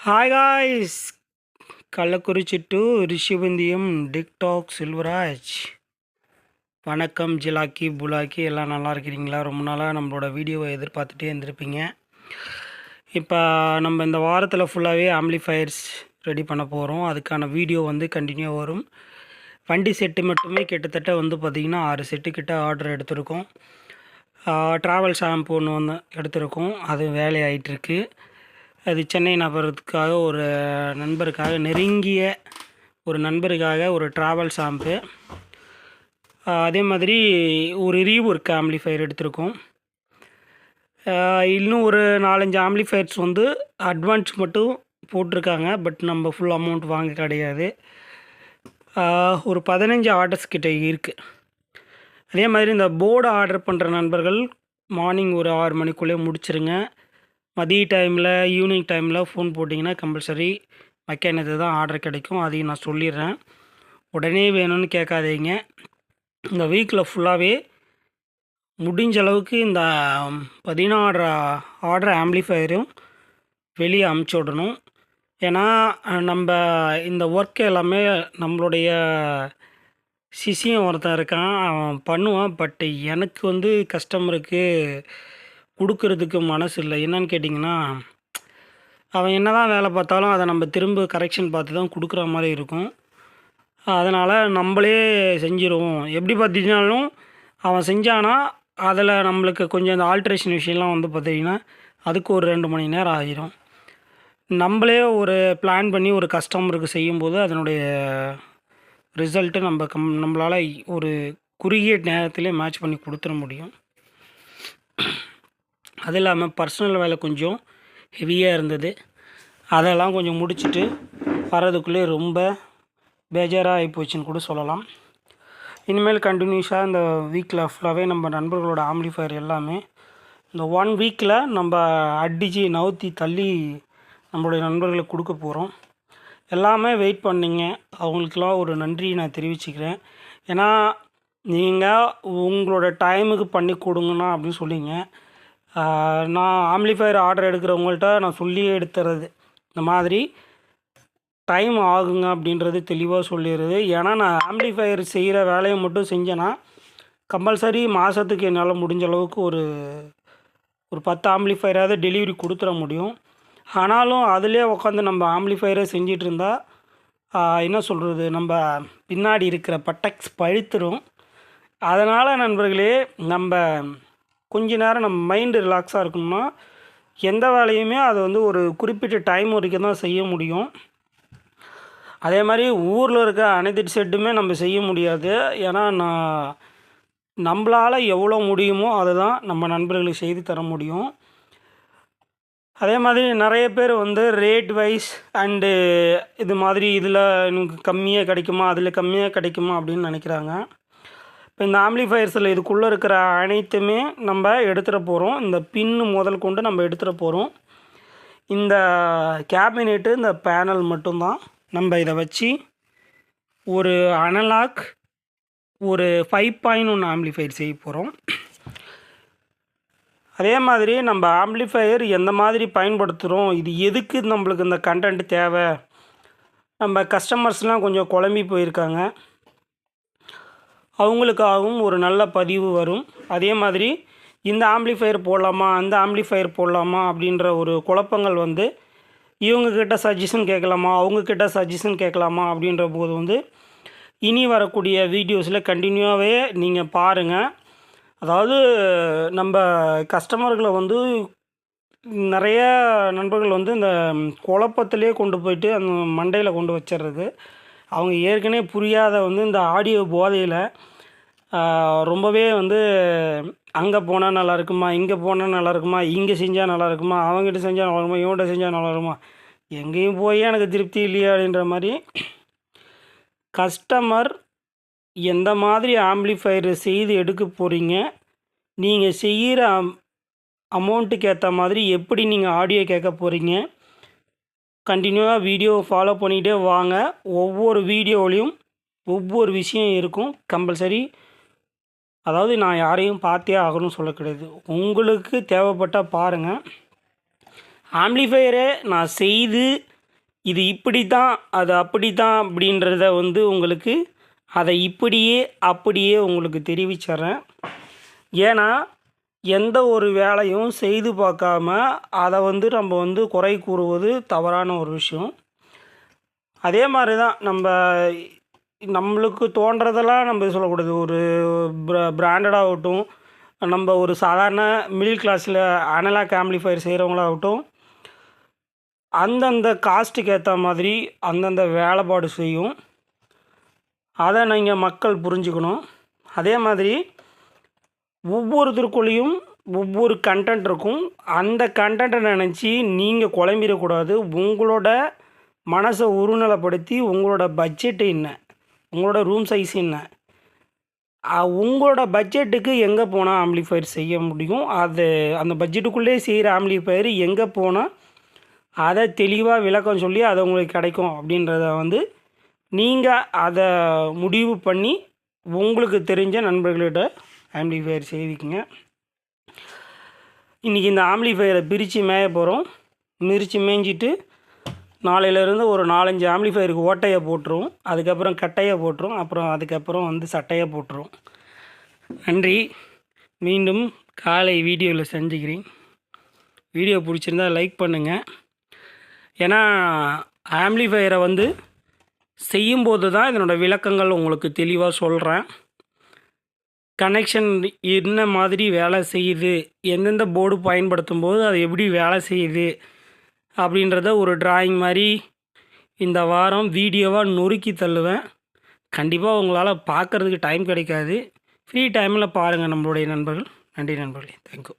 Hi guys, Kallakurichi to Rishivandiyam TikTok Selvaraj. வணக்கம் ஜிலாக்கி புலாக்கி, எல்லாம் நல்லா இருக்கிறீங்களா? ரொம்ப நாளாக நம்மளோட வீடியோவை எதிர்பார்த்துட்டே இருந்திருப்பீங்க. இப்போ நம்ம இந்த வாரத்தில் ஃபுல்லாகவே ஆம்ப்ளிஃபயர்ஸ் ரெடி பண்ண போகிறோம். அதுக்கான வீடியோ கண்டினியூ வரும். வண்டி செட்டு மட்டுமே கிட்டத்தட்ட பார்த்திங்கன்னா 6 செட்டு கிட்ட ஆர்டர் எடுத்திருக்கோம். ட்ராவல் ஷாம்பு ஒன்று எடுத்திருக்கோம், அது வேலை ஆகிட்டுருக்கு. அது சென்னை நபருக்காக, ஒரு நண்பருக்காக, நெருங்கிய ஒரு நண்பருக்காக ஒரு ட்ராவல் ஷாம்பு. அதே மாதிரி ஒரு ரீவொர்க் ஆம்ப்ளிஃபயர் எடுத்திருக்கோம். இன்னும் ஒரு 4-5 ஆம்ப்ளிஃபயர்ஸ் அட்வான்ஸ் மட்டும் போட்டிருக்காங்க. பட் நம்ம ஃபுல் அமௌண்ட் வாங்க கிடையாது. ஒரு 15 ஆர்டர்ஸ் கிட்ட இருக்குது. அதே மாதிரி இந்த போர்டு ஆர்டர் பண்ணுற நண்பர்கள் மார்னிங் ஒரு 6 மணிக்குள்ளே முடிச்சிருங்க. மதிய டைமில், ஈவினிங் டைமில் ஃபோன் போட்டிங்கன்னா கம்பல்சரி மெக்கானிக்கு தான் ஆர்டர் கிடைக்கும். அதையும் நான் சொல்லிடுறேன். உடனே வேணும்னு கேட்காதீங்க. இந்த வீக்கில் ஃபுல்லாகவே முடிஞ்ச அளவுக்கு இந்த 16 ஆர்டர் ஆம்ப்ளிஃபயரும் வெளியே அமுச்சு விடணும். ஏன்னா நம்ம இந்த ஒர்க் எல்லாமே நம்மளுடைய சிசியம் ஒருத்தன் இருக்கான், அவன் பண்ணுவான். பட் எனக்கு கஸ்டமருக்கு கொடுக்கறதுக்கு மனசு இல்லை. என்னன்னு கேட்டிங்கன்னா, அவன் என்ன தான் வேலை பார்த்தாலும் அதை நம்ம திரும்ப கரெக்ஷன் பார்த்து தான் கொடுக்குற மாதிரி இருக்கும். அதனால் நம்மளே செஞ்சிருவோம். எப்படி பார்த்திங்கனாலும் அவன் செஞ்சானா அதில் நம்மளுக்கு கொஞ்சம் இந்த ஆல்ட்ரேஷன் விஷயம்லாம் பார்த்திங்கன்னா அதுக்கு ஒரு 2 மணி நேரம் ஆகிரும். நம்மளே ஒரு பிளான் பண்ணி ஒரு கஸ்டமருக்கு செய்யும்போது அதனுடைய ரிசல்ட்டு நம்மளால் ஒரு குறுகிய நேரத்திலே மேட்ச் பண்ணி கொடுத்துட முடியும். அது இல்லாமல் பர்சனல் வேலை கொஞ்சம் ஹெவியாக இருந்தது. அதெல்லாம் கொஞ்சம் முடிச்சுட்டு வர்றதுக்குள்ளே ரொம்ப பேஜாராக ஆகிப்போச்சுன்னு கூட சொல்லலாம். இனிமேல் கண்டினியூஸாக இந்த வீக்கில் ஃபுல்லாகவே நம்ம நண்பர்களோட ஆம்ப்ளிஃபயர் எல்லாமே இந்த 1 வீக்கில் நம்ம அடித்து நவுத்தி தள்ளி நம்மளுடைய நண்பர்களுக்கு கொடுக்க போகிறோம். எல்லாமே வெயிட் பண்ணிங்க. அவங்களுக்கெல்லாம் ஒரு நன்றி நான் தெரிவிச்சுக்கிறேன். ஏன்னா நீங்கள் உங்களோட டைமுக்கு பண்ணி கொடுங்கண்ணா அப்படின்னு சொல்லிங்க. நான் ஆம்ப்ளிஃபயர் ஆர்டர் எடுக்கிறவங்கள்ட்ட நான் சொல்லியே எடுத்துறது, இந்த மாதிரி டைம் ஆகுங்க அப்படின்றது தெளிவாக சொல்லிடுறது. ஏன்னா நான் ஆம்ப்ளிஃபயர் செய்கிற வேலையை மட்டும் செஞ்சேன்னா கம்பல்சரி மாதத்துக்கு என்னால் முடிஞ்ச அளவுக்கு ஒரு 10 ஆம்ப்ளிஃபயராவது டெலிவரி கொடுத்துட முடியும். ஆனாலும் அதிலே உட்காந்து நம்ம ஆம்ப்ளிஃபயரை செஞ்சிட்டு இருந்தால் என்ன சொல்கிறது, நம்ம பின்னாடி இருக்கிற பட்டக்ஸ் பழுத்துடும். அதனால் நண்பர்களே, நம்ம கொஞ்ச நேரம் நம்ம மைண்டு ரிலாக்ஸாக இருக்கணும்னா எந்த வேலையுமே அது ஒரு குறிப்பிட்ட டைம் வரைக்கும் தான் செய்ய முடியும். அதே மாதிரி ஊரில் இருக்க அனைத்து செட்டுமே நம்ம செய்ய முடியாது. ஏன்னா நம்மளால் எவ்வளோ முடியுமோ அதை தான் நம்ம நண்பர்களுக்கு செய்து தர முடியும். அதே மாதிரி நிறைய பேர் ரேட் வைஸ் அண்டு இது மாதிரி இதில் எனக்கு கம்மியாக கிடைக்குமா, அதில் கம்மியாக கிடைக்குமா அப்படின்னு நினைக்கிறாங்க. இப்போ இந்த ஆம்ப்ளிஃபயர்ஸில் இதுக்குள்ளே இருக்கிற அனைத்துமே நம்ம எடுத்துகிட்டு போகிறோம். இந்த பின்னு முதல் கொண்டு நம்ம எடுத்துகிட்டு போகிறோம். இந்த கேபினெட்டு, இந்த பேனல் மட்டும்தான் நம்ம இதை வச்சு ஒரு அனலாக் ஒரு 5.1 ஆம்ப்ளிஃபயர் செய்ய போகிறோம். அதே மாதிரி நம்ம ஆம்ப்ளிஃபயர் எந்த மாதிரி பயன்படுத்துகிறோம், இது எதுக்கு நம்மளுக்கு இந்த கண்டென்ட் தேவை, நம்ம கஸ்டமர்ஸ்லாம் கொஞ்சம் குழம்பி போயிருக்காங்க, அவங்களுக்காகவும் ஒரு நல்ல பதிவு வரும். அதே மாதிரி இந்த ஆம்ப்ளிஃபயர் போடலாமா, அந்த ஆம்ப்ளிஃபயர் போடலாமா அப்படின்ற ஒரு குழப்பங்கள் இவங்கக்கிட்ட சஜஷன் கேட்கலாமா, அவங்கக்கிட்ட சஜஷன் கேட்கலாமா அப்படின்ற போது இனி வரக்கூடிய வீடியோஸில் கண்டினியூவாகவே நீங்கள் பாருங்கள். அதாவது நம்ம கஸ்டமர்களை நிறைய நண்பர்கள் இந்த குழப்பத்திலே கொண்டு போயிட்டு அந்த மண்டையில் கொண்டு வச்சிடுறது. அவங்க ஏற்கனவே புரியாத இந்த ஆடியோ போதையில் ரொம்பவே அங்கே போனால் நல்லா இருக்குமா, இங்கே போனால் நல்லா இருக்குமா, இங்கே செஞ்சால் நல்லா இருக்குமா, அவங்ககிட்ட செஞ்சால் நல்லா இருக்குமா, இவன்கிட்ட செஞ்சால் நல்லா இருக்குமா, எங்கேயும் போய் எனக்கு திருப்தி இல்லையா அப்படின்ற மாதிரி கஸ்டமர் எந்த மாதிரி ஆம்ப்ளிஃபயர் செய்து எடுக்க போகிறீங்க, நீங்கள் செய்கிற அமௌண்ட்டுக்கு ஏற்ற மாதிரி எப்படி நீங்கள் ஆடியோ கேட்க போகிறீங்க, கண்டினியூவாக வீடியோ ஃபாலோ பண்ணிகிட்டே வாங்க. ஒவ்வொரு வீடியோவிலையும் ஒவ்வொரு விஷயம் இருக்கும் கம்பல்சரி. அதாவது நான் யாரையும் பார்த்தே ஆகணும்னு சொல்ல கிடையாது. உங்களுக்கு தேவைப்பட்டால் பாருங்கள். ஆம்ப்ளிஃபயரை நான் செய்து இது இப்படி தான் அது அப்படி தான் அப்படின்றத வந்து உங்களுக்கு அதை இப்படியே அப்படியே உங்களுக்கு தெரிவிச்சிட்றேன். ஏன்னா எந்த ஒரு வேலையும் செய்து பார்க்காம அதை வந்து நம்ம வந்து குறை கூறுவது தவறான ஒரு விஷயம். அதே மாதிரி தான் நம்மளுக்கு தோன்றதெல்லாம் நம்ம சொல்லக்கூடாது. ஒரு பிராண்டடாகட்டும், நம்ம ஒரு சாதாரண மிடில் கிளாஸில் அனலாக் ஆம்ப்ளிஃபையர் செய்கிறவங்களாகட்டும், அந்தந்த காஸ்ட்டுக்கு ஏற்ற மாதிரி அந்தந்த வேலைப்பாடு செய்யும். அதை நீங்கள் மக்கள் புரிஞ்சுக்கணும். அதே மாதிரி ஒவ்வொருத்தருக்குள்ளேயும் ஒவ்வொரு கண்டென்ட் இருக்கும். அந்த கண்டென்ட்டை நினச்சி நீங்கள் குழம்பிடக்கூடாது. உங்களோட மனசை ஒருநிலைப்படுத்தி உங்களோட பட்ஜெட்டு என்ன, உங்களோட ரூம் சைஸ் என்ன, உங்களோட பட்ஜெட்டுக்கு எங்கே போனால் ஆம்ப்ளிஃபையர் செய்ய முடியும், அந்த பட்ஜெட்டுக்குள்ளே செய்கிற ஆம்ப்ளிஃபையர் எங்கே போனால் அதை தெளிவாக விளக்கம் சொல்லி அது உங்களுக்கு கிடைக்கும் அப்படின்றத வந்து நீங்கள் அதை முடிவு பண்ணி உங்களுக்கு தெரிஞ்ச நண்பர்கள்கிட்ட ஆம்ப்ளிஃபையர் செய்திக்குங்க. இன்றைக்கி இந்த ஆம்ப்ளிஃபையரை பிரித்து மேய போகிறோம். மேய்ஞ்சிட்டு நாளையிலேருந்து ஒரு 4-5 ஆம்ப்ளிஃபையருக்கு ஓட்டையை போட்டுருவோம். அதுக்கப்புறம் கட்டையை போட்டுரும். அதுக்கப்புறம் வந்து சட்டையை போட்டுரும். நன்றி. மீண்டும் காலை வீடியோவில் செஞ்சுக்கிறேன். வீடியோ பிடிச்சிருந்தால் லைக் பண்ணுங்கள். ஏன்னா ஆம்ப்ளிஃபையரை வந்து செய்யும்போது தான் இதனோட விளக்கங்கள் உங்களுக்கு தெளிவாக சொல்கிறேன். கனெக்ஷன் என்ன மாதிரி வேலை செய்யுது, எந்தெந்த போர்டு பயன்படுத்தும் போது அது எப்படி வேலை செய்யுது அப்படின்றத ஒரு டிராயிங் மாதிரி இந்த வாரம் வீடியோவாக நொறுக்கி தள்ளுவேன். கண்டிப்பாக உங்களால் பார்க்குறதுக்கு டைம் கிடைக்காது. ஃப்ரீ டைமில் பாருங்கள் நம்மளுடைய நண்பர்கள். நன்றி நண்பர்களே. தேங்க்யூ.